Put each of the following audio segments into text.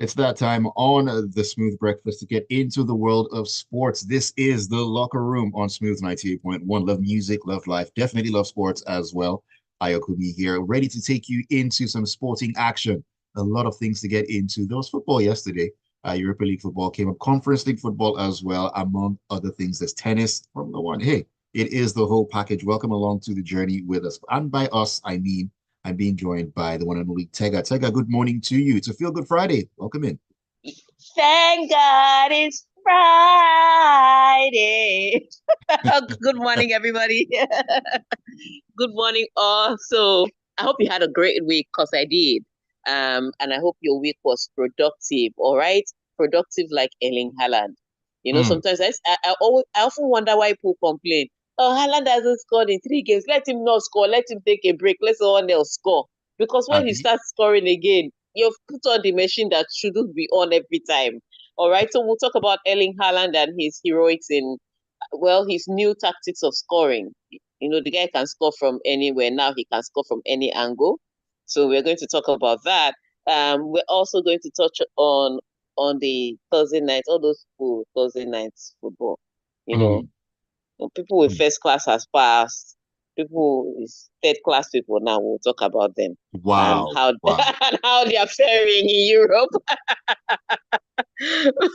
It's that time on the Smooth Breakfast to get into the world of sports. This is the locker room on Smooth 98.1. Love music, love life, definitely love sports as well. Ayokunmi here, ready to take you into some sporting action. A lot of things to get into. There was football yesterday. Europa League football came up, Conference League football as well, among other things. There's tennis, Formula One. Hey, it is the whole package. Welcome along to the journey with us. And by us, I mean I'm being joined by the one and only Tega. Tega, good morning to you. It's a Feel Good Friday. Welcome in. Thank God it's Friday. Good morning, everybody. Good morning, all. So I hope you had a great week because I did. And I hope your week was productive. All right, productive like Erling Haaland. Mm, Sometimes I often wonder why people complain. Oh, Haaland hasn't scored in 3 games. Let him not score. Let him take a break. Let someone else score. Because when he Abby. starts scoring again, you've put on the machine that shouldn't be on every time. All right. So we'll talk about Erling Haaland and his heroics his new tactics of scoring. The guy can score from anywhere. Now he can score from any angle. So we're going to talk about that. We're also going to touch on the Thursday night, all those cool Thursday nights football. You know, Mm, People with mm. first class has passed. People with third class people now we'll talk about them and Wow. how Wow. and how they are faring in Europe.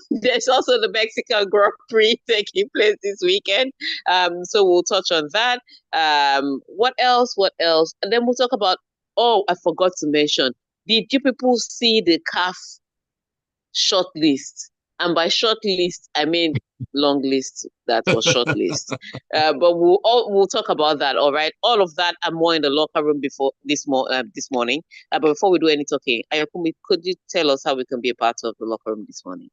There's also the Mexican Grand Prix taking place this weekend. So we'll touch on that. What else? What else? And then we'll talk about. Oh, I forgot to mention. Did you people see the CAF short list? And by short list, I mean long list. That was short list. But we'll talk about that. All right, all of that and more in the locker room before this morning. But before we do any talking, Ayokumi, could you tell us how we can be a part of the locker room this morning?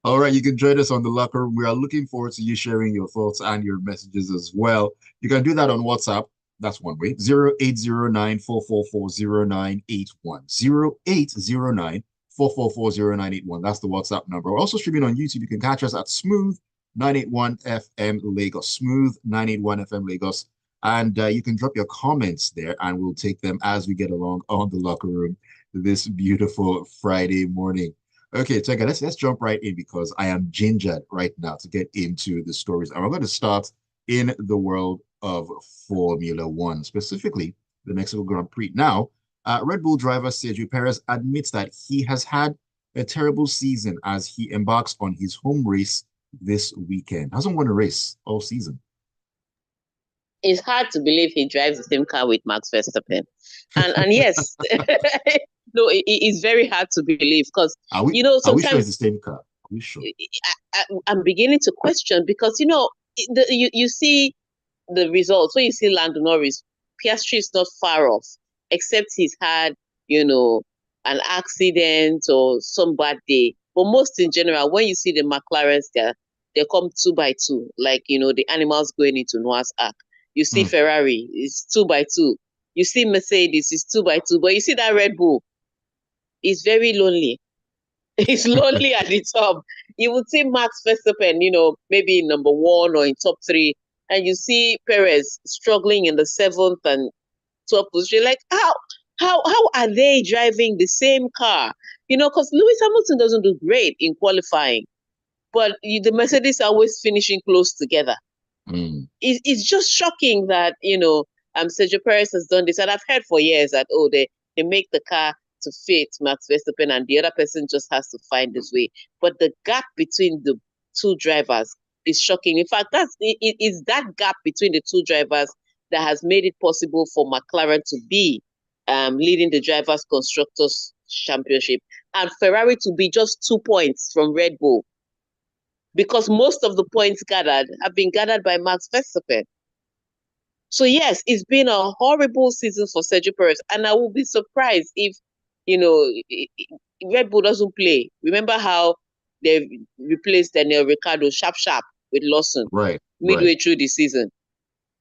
All right, you can join us on the locker room. We are looking forward to you sharing your thoughts and your messages as well. You can do that on WhatsApp. That's one way. 0809 444 0981. 0809 444 0981. That's the WhatsApp number. We're also streaming on YouTube. You can catch us at Smooth 981 FM Lagos. Smooth 981 FM Lagos. And you can drop your comments there and we'll take them as we get along on the locker room this beautiful Friday morning. Okay, Tega, let's jump right in because I am gingered right now to get into the stories. And we're going to start in the world of Formula One, specifically the Mexico Grand Prix. Now, Red Bull driver Sergio Perez admits that he has had a terrible season as he embarks on his home race this weekend. Hasn't won a race all season. It's hard to believe he drives the same car with Max Verstappen, and yes, no, it's very hard to believe because Are we sure it's the sometimes same car? Are we sure? I'm beginning to question because you see the results when you see Lando Norris, Piastri is not far off, except he's had an accident or some bad day. But most in general, when you see the McLarens, they come two by two, like the animals going into Noah's Ark. You see Hmm. Ferrari is two by two. You see Mercedes is two by two, but you see that Red Bull is very lonely. It's lonely at the top. You would see Max Verstappen, maybe in number one or in top three, and you see Perez struggling in the seventh and 12th position. Like how are they driving the same car? Because Lewis Hamilton doesn't do great in qualifying, but the Mercedes are always finishing close together. Hmm. It's just shocking that Sergio Perez has done this, and I've heard for years that they make the car to fit Max Verstappen, and the other person just has to find his way. But the gap between the two drivers is shocking. In fact, it's that gap between the two drivers that has made it possible for McLaren to be leading the drivers' constructors championship, and Ferrari to be just 2 points from Red Bull because most of the points gathered have been gathered by Max Verstappen. So yes, it's been a horrible season for Sergio Perez, and I will be surprised if you know Red Bull doesn't play. Remember how they replaced Daniel Ricciardo sharp sharp with Lawson Right, right. midway through the season.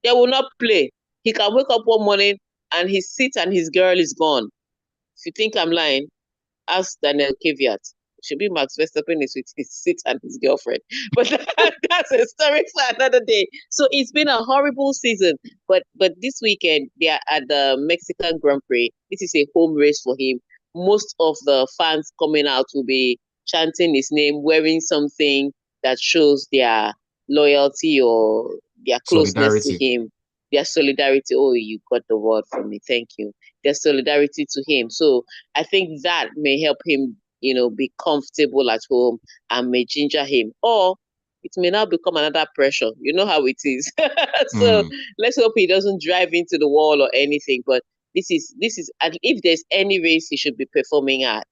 They will not play. He can wake up one morning and his seat and his girl is gone. If you think I'm lying, ask Daniel Kvyat. Should be Max Verstappen is with his seat and his girlfriend. But that's a story for another day. So it's been a horrible season. But this weekend they are at the Mexican Grand Prix. This is a home race for him. most of the fans coming out will be chanting his name, wearing something that shows their loyalty or their closeness to Solidarity. him, their solidarity. Oh, you got the word from me. Thank you. Their solidarity to him. So I think that may help him, be comfortable at home and may ginger him. Or it may now become another pressure. You know how it is. So Mm, let's hope he doesn't drive into the wall or anything. But this is, and if there's any race he should be performing at,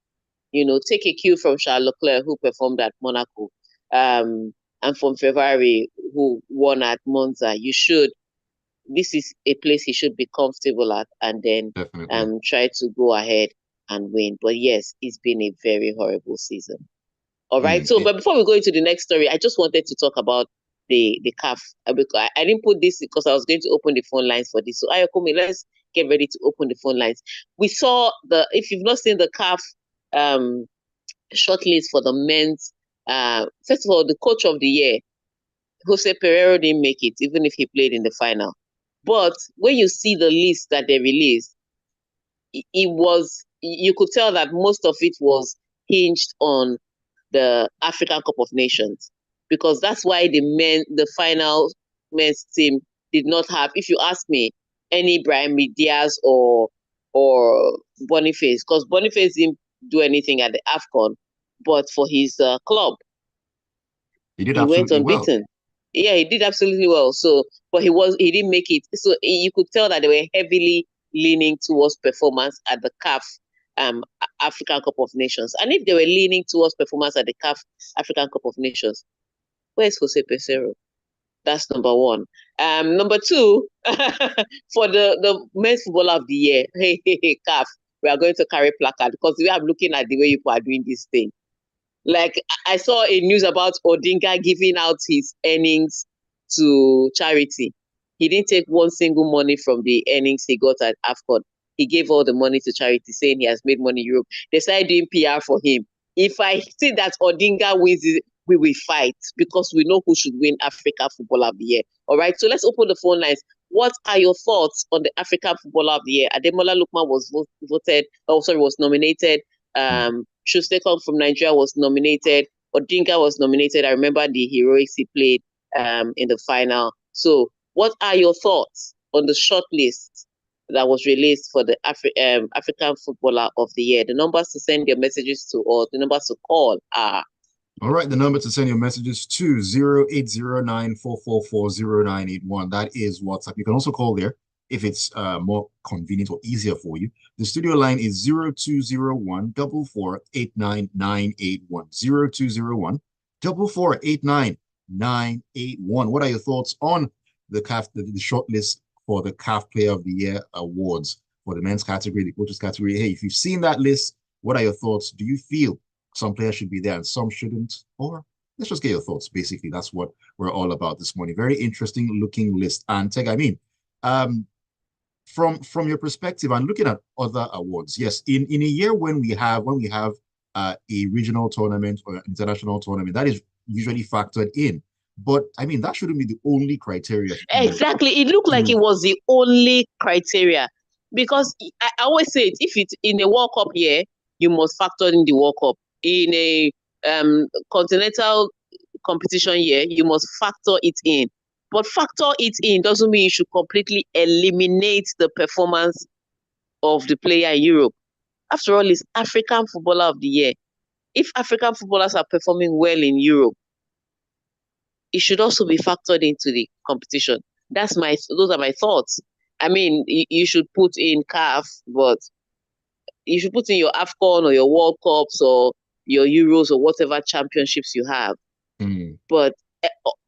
take a cue from Charles Leclerc, who performed at Monaco, and from Ferrari, who won at Monza. This is a place he should be comfortable at, and then definitely. try to go ahead and win. But yes, it's been a very horrible season. All right. Mm, So, but before we go into the next story, I just wanted to talk about the CAF. Because I didn't put this because I was going to open the phone lines for this. So, Ayokunmi, let's get ready to open the phone lines. We saw if you've not seen the CAF um, shortlist for the men's, first of all, the coach of the year, Jose Pereiro, didn't make it, even if he played in the final. But when you see the list that they released, you could tell that most of it was hinged on the African Cup of Nations, because that's why the final men's team did not have, if you ask me, any Brahim Diaz or Boniface, because Boniface didn't do anything at the AFCON, but for his club, he did he went absolutely well. unbeaten. Yeah, he did absolutely well. So, but he didn't make it. So you could tell that they were heavily leaning towards performance at the CAF African Cup of Nations. And if they were leaning towards performance at the CAF African Cup of Nations, where's Jose Pesero? That's number one. Number two, for the men's footballer of the year, hey, CAF, we are going to carry placard, because we are looking at the way people are doing this thing. Like, I saw a news about Odinga giving out his earnings to charity. He didn't take one single money from the earnings he got at AFCON. He gave all the money to charity, saying he has made money in Europe. They started doing PR for him. If I see that Odinga wins, we will fight, because we know who should win Africa Footballer of the Year. All right, so let's open the phone lines. What are your thoughts on the African Footballer of the Year? Ademola Lookman was nominated. Mm. Shustekong from Nigeria was nominated. Odinga was nominated. I remember the heroics he played in the final. So, what are your thoughts on the short list that was released for the African Footballer of the Year? The numbers to send your messages to, or the numbers to call, are. All right, the number to send your messages to 0809 444 0981. That is WhatsApp. You can also call there if it's more convenient or easier for you. The studio line is 0201 4489981. 0201 4489981. What are your thoughts on the the short list for the CAF Player of the Year awards for the men's category, the coaches category? Hey, if you've seen that list, what are your thoughts? Do you feel some players should be there and some shouldn't? Or let's just get your thoughts. Basically, that's what we're all about this morning. Very interesting looking list. And Teg, um, from your perspective and looking at other awards, yes, in a year when we have a regional tournament or an international tournament, that is usually factored in. But that shouldn't be the only criteria Exactly. It looked like to it was the only criteria, because I always say it, if it's in a World Cup year, you must factor in the World Cup. In a continental competition year, you must factor it in. But factor it in doesn't mean you should completely eliminate the performance of the player in Europe. After all, it's African Footballer of the Year. If African footballers are performing well in Europe, it should also be factored into the competition. Those are my thoughts. I mean, you should put in CAF, but you should put in your AFCON or your World Cups or your Euros or whatever championships you have. mm, But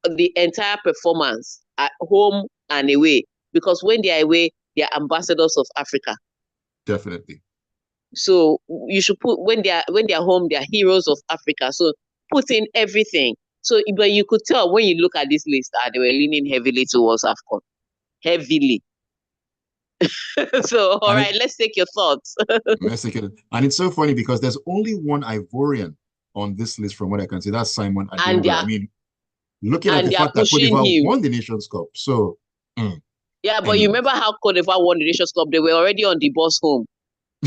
the entire performance at home and away, because when they are away, they are ambassadors of Africa. definitely. So you should put, when they are home, they are heroes of Africa. So put in everything. So, but you could tell when you look at this list, they were leaning heavily towards AFCON. Heavily. So, all And right, let's take your thoughts. and it's so funny because there's only one Ivorian on this list from what I can see. That's Simon and they Adingra. are Looking at and the they are fact that Cote pushing d'Ivoire him. won the Nations Cup. So, Yeah, but you anyways. remember how Cote d'Ivoire won the Nations Cup? They were already on the bus home.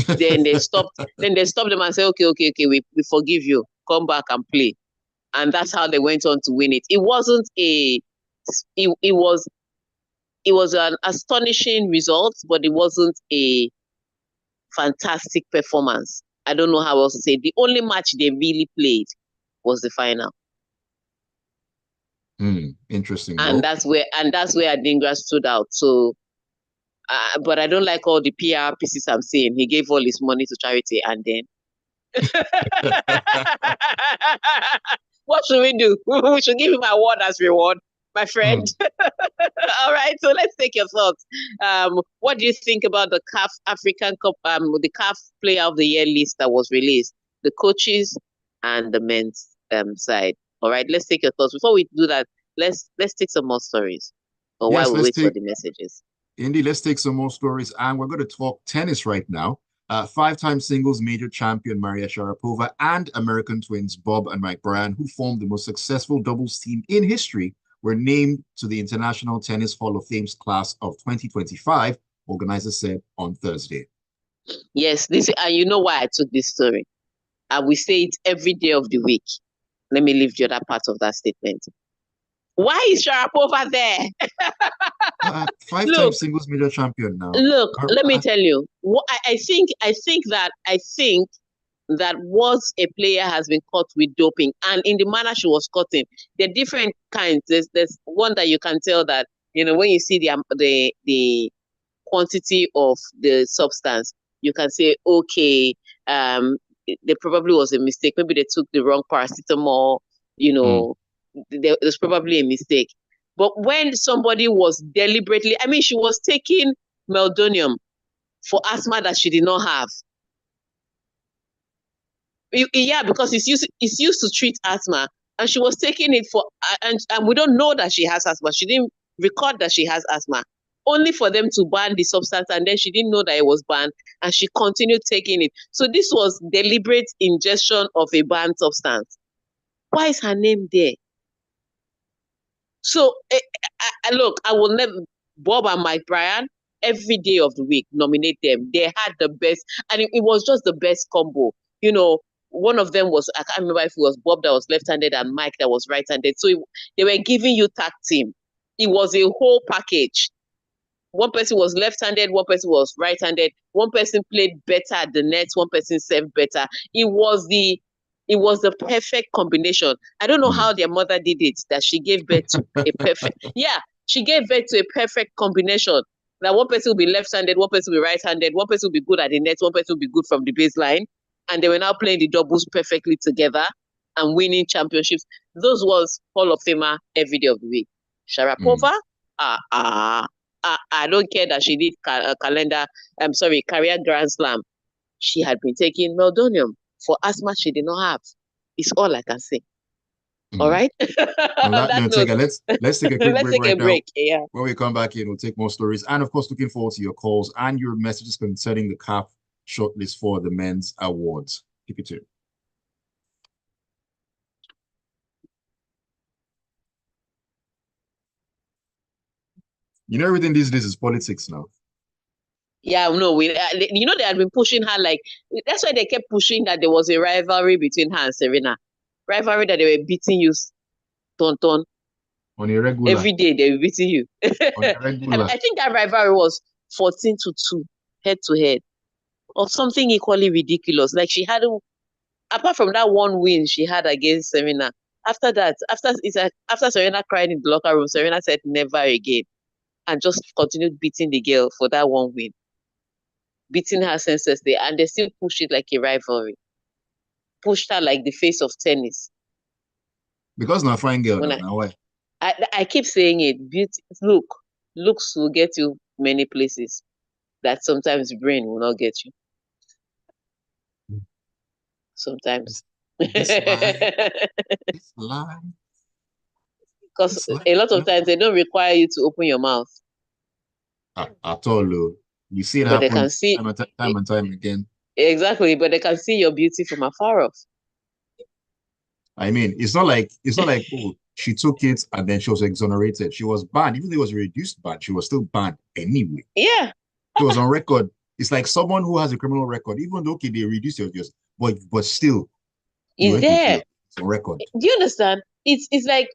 Then they stopped. Then they stopped them and said, okay, we forgive you. Come back and play. And that's how they went on to win it. It wasn't a. It was an astonishing result, but it wasn't a fantastic performance. I don't know how else to say. The only match they really played was the final. Interesting. And Well, that's where Adingra stood out. So, but I don't like all the PR pieces I'm seeing. He gave all his money to charity, and then what should we do? We should give him award as reward, my friend. All right, so let's take your thoughts. What do you think about the CAF African Cup, the CAF Player of the Year list that was released, the coaches and the men's side? All right, let's take your thoughts. Before we do that, let's take some more stories, or yes, while we wait for the messages. Indeed, let's take some more stories, and we're going to talk tennis right now. Five-time singles major champion Maria Sharapova and American twins Bob and Mike Bryan, who formed the most successful doubles team in history, were named to the International Tennis Hall of Fame's class of 2025, organizers said on Thursday. Yes, and you know why I took this story. I will say it every day of the week. Let me leave the other part of that statement. Why is Sharapova there? Five-time singles major champion now. Look, let me tell you. I think that once a player has been caught with doping, and in the manner she was caught in, there are different kinds. There's one that you can tell that, when you see the quantity of the substance, you can say, okay, there probably was a mistake. Maybe they took the wrong paracetamol, there's probably a mistake. But when somebody was deliberately, she was taking meldonium for asthma that she did not have. Yeah, because it's used to treat asthma, and she was taking it for, and we don't know that she has asthma. She didn't record that she has asthma, only for them to ban the substance, and then she didn't know that it was banned, and she continued taking it. So this was deliberate ingestion of a banned substance. Why is her name there? So, look, I will never, Bob and Mike Bryan, every day of the week, nominate them. They had the best, and it was just the best combo. One of them was, I can't remember if it was Bob that was left-handed and Mike that was right-handed. So they were giving you tag team. It was a whole package. One person was left-handed, one person was right-handed. One person played better at the net, one person served better. It was the perfect combination. I don't know how their mother did it, that she gave birth to a perfect, she gave birth to a perfect combination. Now one person will be left-handed, one person will be right-handed, one person will be good at the net, one person will be good from the baseline. And they were now playing the doubles perfectly together and winning championships. Those was Hall of Famer every day of the week. Sharapova, I don't care that she did career Grand Slam. She had been taking meldonium for asthma she did not have. It's all I can say. All right. On that note, Tega, let's take a quick break right now. Yeah. When we come back in, we'll take more stories. And of course, looking forward to your calls and your messages concerning the CAF shortlist for the men's awards. Keep it tuned. Everything these days is politics now. Yeah, no, they had been pushing her that's why they kept pushing that there was a rivalry between her and Serena. Rivalry that they were beating you, Tonton. On a regular. Every day they were beating you. On a regular. I think that rivalry was 14-2, head to head, or something equally ridiculous. Like she had, apart from that one win she had against Serena, after that, after Serena cried in the locker room, Serena said never again, and just continued beating the girl for that one win. Beating her senselessly, and they still push it like a rivalry. Pushed her like the face of tennis. Because not fine girl now, why? I keep saying it. Beauty, looks will get you many places that sometimes brain will not get you. Sometimes. This lie. Because a lot of times they don't require you to open your mouth. At all, you see it happen time and time again. Exactly, but they can see your beauty from afar off. It's not like she took it and then she was exonerated. She was banned, even though it was a reduced ban. She was still banned anyway. Yeah, she was on record It's like someone who has a criminal record, even though okay, they reduce your years, but still you Is went to there? jail. It's on record. Do you understand? It's like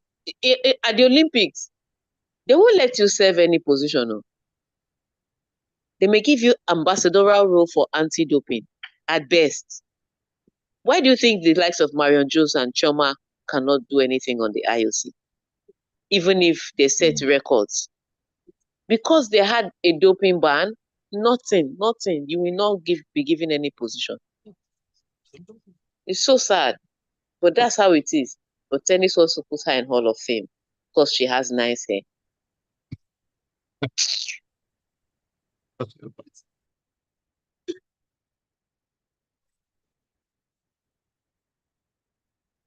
at the Olympics, they won't let you serve any position. No. They may give you ambassadorial role for anti-doping at best. Why do you think the likes of Marion Jones and Choma cannot do anything on the IOC, even if they set records? Because they had a doping ban, nothing. You will not be given any position. It's so sad, but that's how it is. But tennis also put her in Hall of Fame because she has nice hair.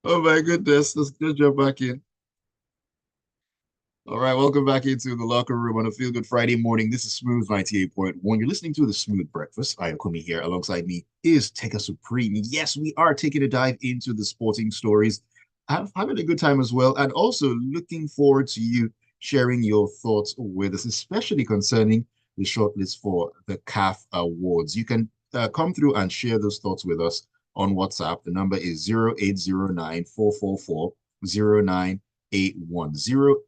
Oh my goodness, let's jump back in. All right, welcome back into the locker room on a Feel Good Friday morning. This is Smooth 98.1. You're listening to the Smooth Breakfast. Ayokunmi here. Alongside me is Tega Supreme. Yes, we are taking a dive into the sporting stories. I'm having a good time as well, and also looking forward to you sharing your thoughts with us, especially concerning the shortlist for the CAF Awards. You can come through and share those thoughts with us on WhatsApp. The number is 0809 444 0981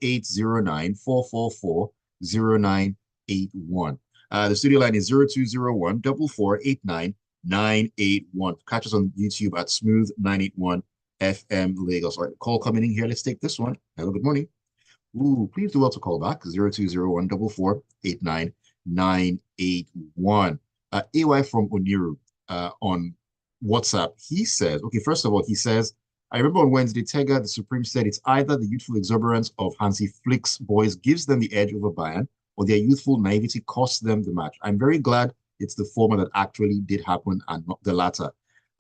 0809 444 0981. The studio line is 0201 4489981. Catch us on YouTube at Smooth 981 FM Lagos. All right, call coming in here. Let's take this one. Hello, good morning. Ooh, please do also call back 0201 4489981. AY from Oniru on WhatsApp. He says, okay, first of all, he says, I remember on Wednesday, Tega, the Supreme said it's either the youthful exuberance of Hansi Flick's boys gives them the edge over Bayern, or their youthful naivety costs them the match. I'm very glad it's the former that actually did happen and not the latter.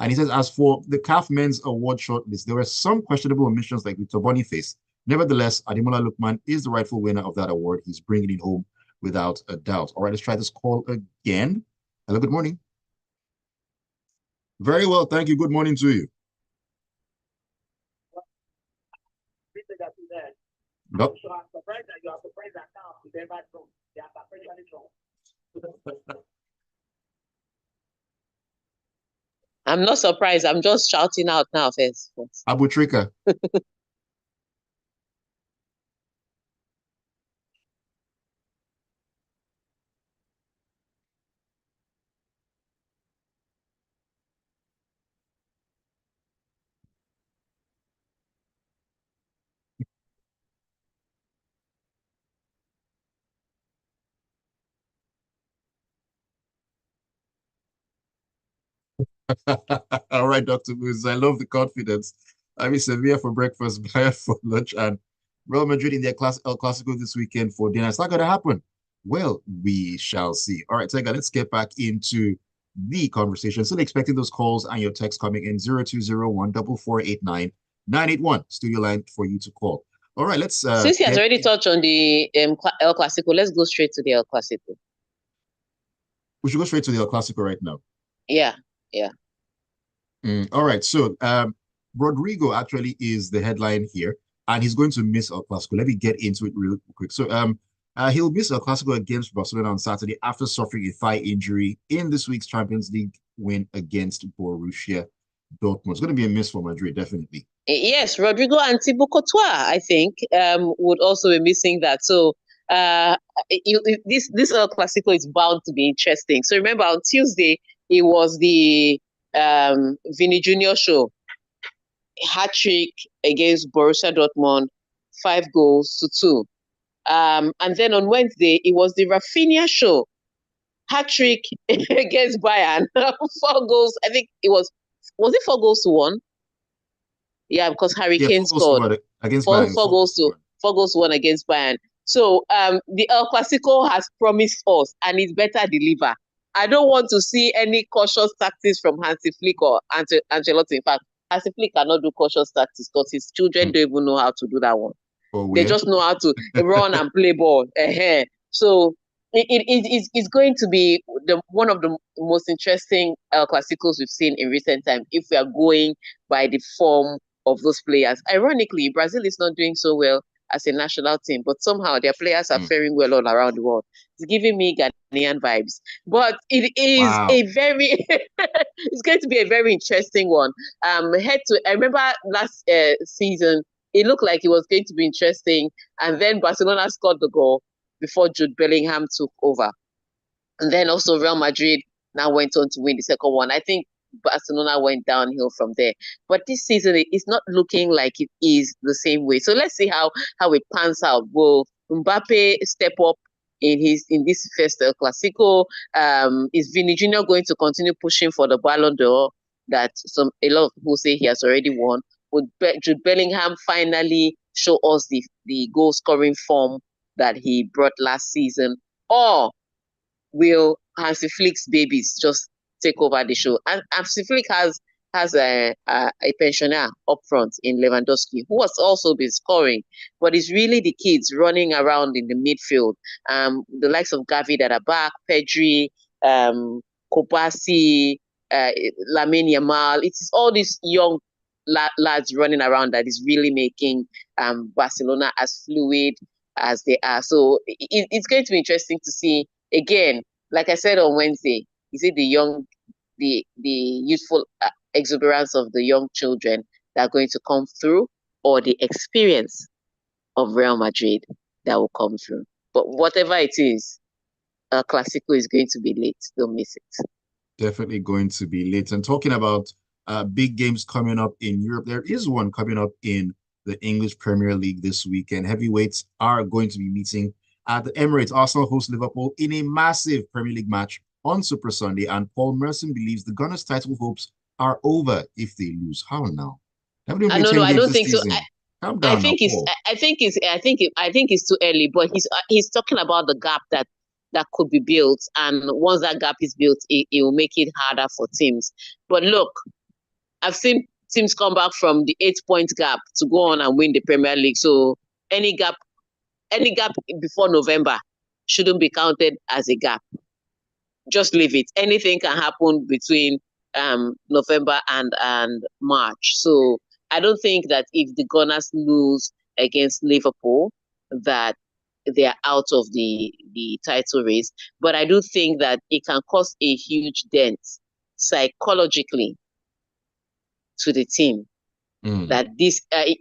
And he says, as for the CAF Men's Award shortlist, there were some questionable omissions like Victor Boniface. Nevertheless, Ademola Lookman is the rightful winner of that award. He's bringing it home without a doubt. All right, let's try this call again. Hello, good morning. Very well, thank you. Good morning to you. Nope. I'm not surprised. I'm just shouting out now first. Abu Trika. All right, Dr. Booz, I love the confidence. I mean, Sevilla for breakfast, Bayern for lunch, and Real Madrid in their El Clasico this weekend for dinner. It's not going to happen. Well, we shall see. All right, Tega, let's get back into the conversation. Still expecting those calls and your text coming in 0201 4489981. Studio line for you to call. All right, let's since he has already touched on the El Clasico, let's go straight to the El Clasico. We should go straight to the El Clasico right now. Yeah. All right, so Rodrigo actually is the headline here, and he's going to miss El Clasico. Let me get into it real quick. So he'll miss El Clasico against Barcelona on Saturday after suffering a thigh injury in this week's Champions League win against Borussia Dortmund. It's going to be a miss for Madrid, definitely. Yes, Rodrigo and Thibaut Courtois, I think, would also be missing that. So this El Clasico is bound to be interesting. So remember, on Tuesday, it was the Vini Junior show. Hat-trick against Borussia Dortmund, 5-2. And then on Wednesday, it was the Rafinha show. Hat-trick against Bayern, 4 goals. I think it was it 4-1? Yeah, because Harry Kane scored. Against Bayern. 4-1 against Bayern. So the El Clasico has promised us, and it better deliver. I don't want to see any cautious tactics from Hansi Flick or Ancelotti. In fact, Hansi Flick cannot do cautious tactics because his children don't even know how to do that one. They just know how to run and play ball. So it's going to be one of the most interesting El Clasicos we've seen in recent time if we are going by the form of those players. Ironically, Brazil is not doing so well. as a national team, but somehow their players are faring well all around the world. It's giving me Ghanaian vibes. But it is Wow. a very, it's going to be a very interesting one. I remember last season, it looked like it was going to be interesting, and then Barcelona scored the goal before Jude Bellingham took over. And then also Real Madrid now went on to win the second one. I think Barcelona went downhill from there. But this season, it's not looking like it is the same way. So let's see how it pans out. Will Mbappe step up in this first Clasico? Is Vini Jr. going to continue pushing for the Ballon d'Or that a lot of people say he has already won? Would Jude Bellingham finally show us the goal scoring form that he brought last season? Or will Hansi Flick's babies just take over the show? And Hansi Flick has a pensioner up front in Lewandowski, who has also been scoring, but it's really the kids running around in the midfield. The likes of Gavi that are back, Pedri, Kopasi, Lamine Yamal. It's all these young lads running around that is really making Barcelona as fluid as they are. So it's going to be interesting to see. Again, like I said on Wednesday, is it the youthful exuberance of the young children that are going to come through, or the experience of Real Madrid that will come through? But whatever it is, Clasico is going to be late. Don't miss it. Definitely going to be late. And talking about big games coming up in Europe, there is one coming up in the English Premier League this weekend. Heavyweights are going to be meeting at the Emirates. Arsenal host Liverpool in a massive Premier League match on Super Sunday, and Paul Merson believes the Gunners' title hopes are over if they lose. How now? Haven't even played 10 I games don't this think so. season. Calm down now, Paul. I think it's too early. But he's talking about the gap that could be built, and once that gap is built, it will make it harder for teams. But look, I've seen teams come back from the 8-point gap to go on and win the Premier League. So any gap before November shouldn't be counted as a gap. Just leave it. Anything can happen between November and March. So I don't think that if the Gunners lose against Liverpool, that they are out of the title race. But I do think that it can cause a huge dent psychologically to the team. That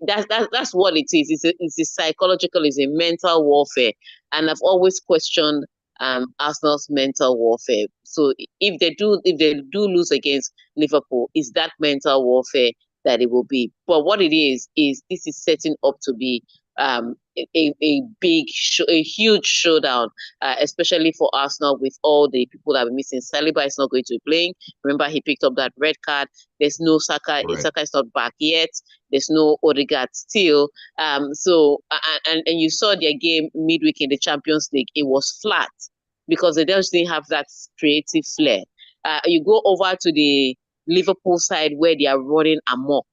that's what it is. It's a psychological, it's a mental warfare, and I've always questioned Arsenal's mental warfare. So if they do lose against Liverpool, is that mental warfare that it will be? But what it is this is setting up to be a huge showdown, especially for Arsenal with all the people that are missing. Saliba is not going to be playing. Remember, he picked up that red card. There's no Saka. Right. Saka is not back yet. There's no Odegaard still. So you saw their game midweek in the Champions League. It was flat because they just didn't have that creative flair. You go over to the Liverpool side where they are running amok,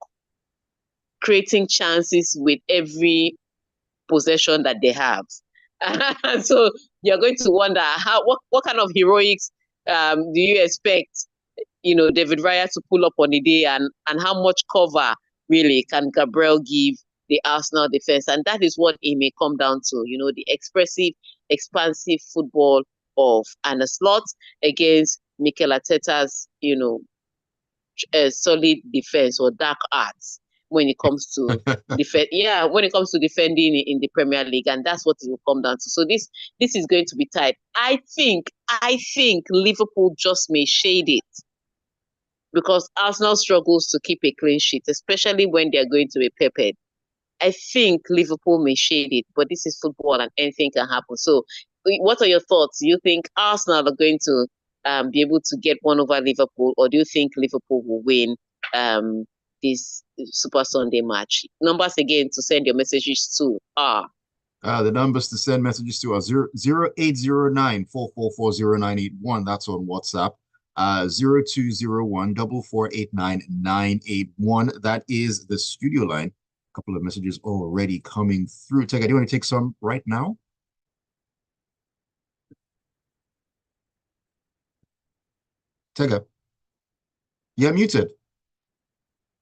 creating chances with every possession that they have. So you're going to wonder what kind of heroics do you expect, David Raya to pull up on a day, and how much cover really can Gabriel give the Arsenal defense? And that is what it may come down to, the expressive, expansive football of Arne Slot against Mikel Arteta's, solid defense or dark arts when it comes to when it comes to defending in the Premier League, and that's what it will come down to. So this is going to be tight. I think Liverpool just may shade it because Arsenal struggles to keep a clean sheet, especially when they're going to be peppered. I think Liverpool may shade it, but this is football and anything can happen. So what are your thoughts? Do you think Arsenal are going to be able to get one over Liverpool, or do you think Liverpool will win this Super Sunday match? Numbers again to send your messages to are. The numbers to send messages to are 0809 444 0981. That's on WhatsApp. 0201 4489 981. That is the studio line. A couple of messages already coming through. Tega, do you want to take some right now? Tega, you're muted.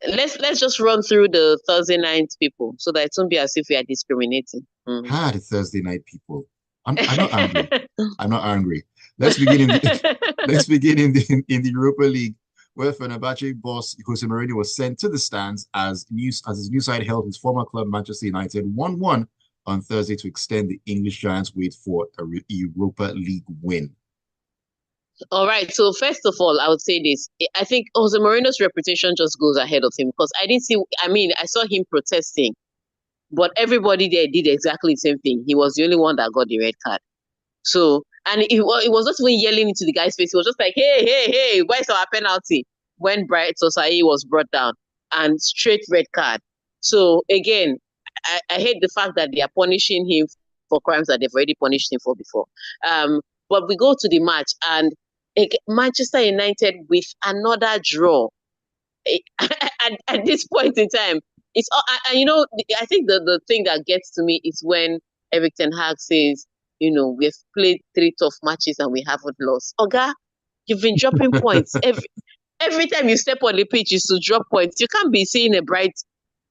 let's just run through the Thursday night people so that it won't be as if we are discriminating. The Thursday night people. I'm not angry. I'm not angry. Let's begin in the let's begin in the Europa League, where Fenerbahce boss Jose Mourinho was sent to the stands as his new side held his former club Manchester United 1-1 on Thursday to extend the English Giants' wait for a Europa League win. All right. So first of all, I would say this. I think Jose Mourinho's reputation just goes ahead of him because I didn't see. I mean, I saw him protesting, but everybody there did exactly the same thing. He was the only one that got the red card. So, and it was not even yelling into the guy's face. He was just like, "Hey, hey, hey, where's our penalty?" When Bright Osai was brought down and straight red card. So again, I hate the fact that they are punishing him for crimes that they've already punished him for before. But we go to the match and Manchester United with another draw. At this point in time, it's and you know, I think the thing that gets to me is when Eric Ten Hag says, you know, we've played 3 tough matches and we haven't lost. Oga, you've been dropping points every time you step on the pitch is to drop points. You can't be seeing a bright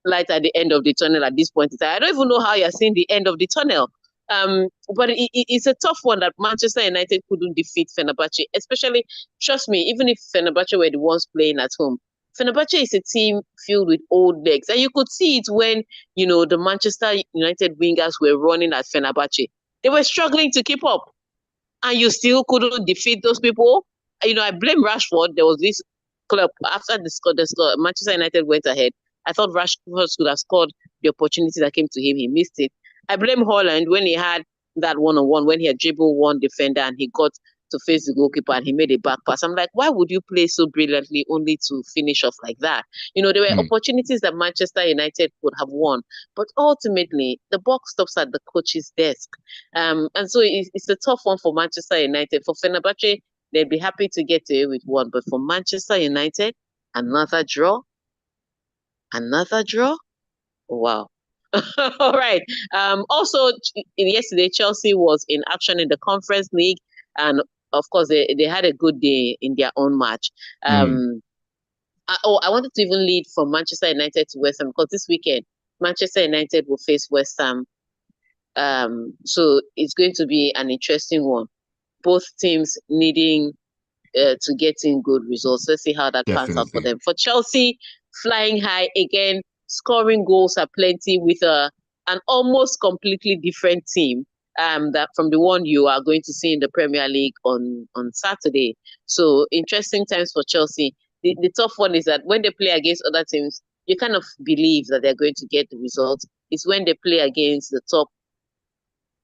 light at the end of the tunnel at this point in time. I don't even know how you're seeing the end of the tunnel. But it's a tough one that Manchester United couldn't defeat Fenerbahce, especially, trust me, even if Fenerbahce were the ones playing at home. Fenerbahce is a team filled with old legs. And you could see it when, you know, the Manchester United wingers were running at Fenerbahce. They were struggling to keep up. And you still couldn't defeat those people. You know, I blame Rashford. There was this club after Manchester United went ahead. I thought Rashford could have scored the opportunity that came to him. He missed it. I blame Holland when he had that one-on-one, when he had dribbled one defender and he got to face the goalkeeper and he made a back pass. I'm like, why would you play so brilliantly only to finish off like that? You know, there were opportunities that Manchester United could have won, but ultimately the buck stops at the coach's desk. And so it's a tough one for Manchester United. For Fenerbahce, they'd be happy to get away with one, but for Manchester United, another draw. Another draw? Wow. All right. Also, yesterday, Chelsea was in action in the Conference League. And of course, they had a good day in their own match. I wanted to even lead from Manchester United to West Ham because this weekend, Manchester United will face West Ham. So it's going to be an interesting one. Both teams needing to get in good results. Let's see how that pans out for them. For Chelsea, flying high again, scoring goals are plenty with an almost completely different team that from the one you are going to see in the Premier League on Saturday. So interesting times for Chelsea. The tough one is that when they play against other teams, you kind of believe that they're going to get the results. It's when they play against the top.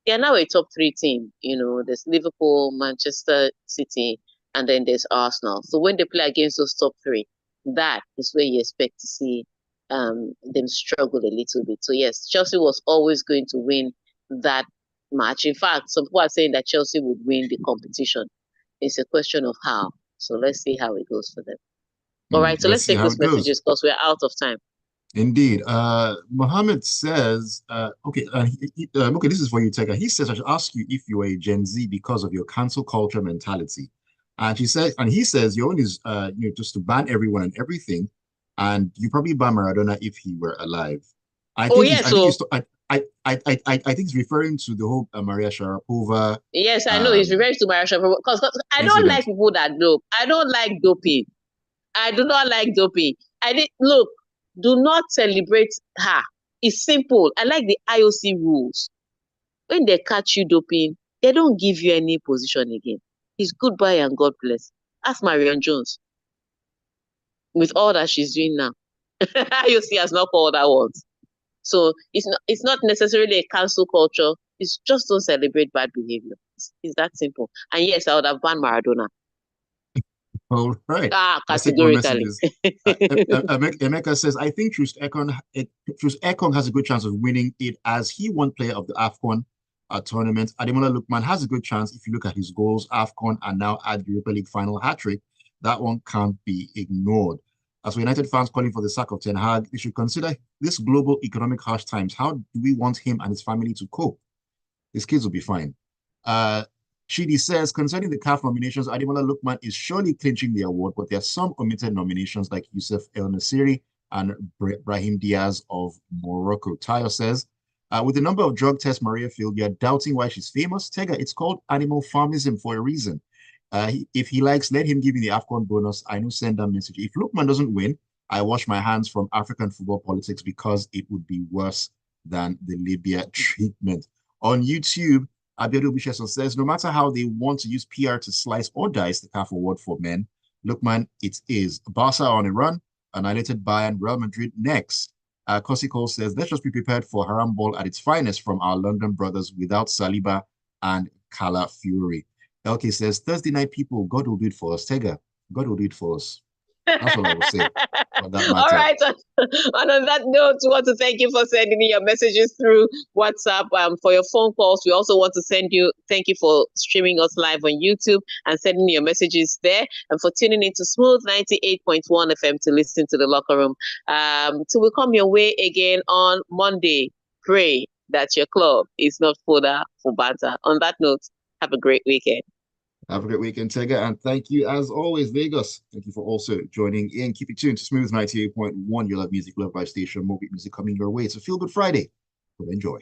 They are now a top 3 team. You know, there's Liverpool, Manchester City, and then there's Arsenal. So when they play against those top 3, that is where you expect to see them struggle a little bit. So yes, Chelsea was always going to win that match. In fact, some people are saying that Chelsea would win the competition. It's a question of how. So let's see how it goes for them. All right, so let's take those messages because we're out of time. Indeed. Mohammed says, okay, this is for you, Tega. He says, I should ask you if you are a Gen Z because of your cancel culture mentality. And he says, your own is, just to ban everyone and everything. And you probably ban Maradona if he were alive. I think he's referring to the whole Maria Sharapova. Yes, I know he's referring to Maria Sharapova because I don't like people that dope. I don't like doping. I do not like doping. Look, do not celebrate her. It's simple. I like the IOC rules. When they catch you doping, they don't give you any position again. It's goodbye and God bless. Ask Marion Jones. With all that she's doing now. IOC has not called her once. So it's not necessarily a cancel culture. It's just don't celebrate bad behavior. It's that simple. And yes, I would have banned Maradona. All right. Categorically. Emeka says, I think Trust Ekong has a good chance of winning it as he won player of the AFCON tournament. Ademola Lookman has a good chance if you look at his goals, AFCON, and now add Europa League final hat-trick. That one can't be ignored. As for United fans calling for the sack of Ten Hag, they should consider this global economic harsh times. How do we want him and his family to cope? His kids will be fine. Shidi says, concerning the CAF nominations, Ademola Lookman is surely clinching the award, but there are some omitted nominations like Youssef El Nasiri and Brahim Diaz of Morocco. Tayo says, with the number of drug tests Maria failed, you're doubting why she's famous. Tega, it's called animal farmism for a reason. If he likes, let him give me the AFCON bonus. I know, send that message. If Lukman doesn't win, I wash my hands from African football politics because it would be worse than the Libya treatment. On YouTube, Abiodun Bisheson says, no matter how they want to use PR to slice or dice the CAF award for men, Lookman, it is. Barca on a run, annihilated Bayern, Real Madrid next. Kosi Cole says, let's just be prepared for haram ball at its finest from our London brothers without Saliba and Cala Fury. LK says, Thursday night people, God will do it for us. Tega, God will do it for us. That's what I would say on that matter. All right. And on that note, we want to thank you for sending me your messages through WhatsApp. For your phone calls, we also want to thank you for streaming us live on YouTube and sending me your messages there, and for tuning into Smooth 98.1 FM to listen to the locker room. Till we come your way again on Monday, pray that your club is not fodder for banter. On that note, have a great weekend. Have a great weekend, Tega, and thank you as always, Vegas. Thank you for also joining in. Keep it tuned to Smooth 98.1, your love music, love live station, more beat music coming your way. It's a feel good Friday. But enjoy.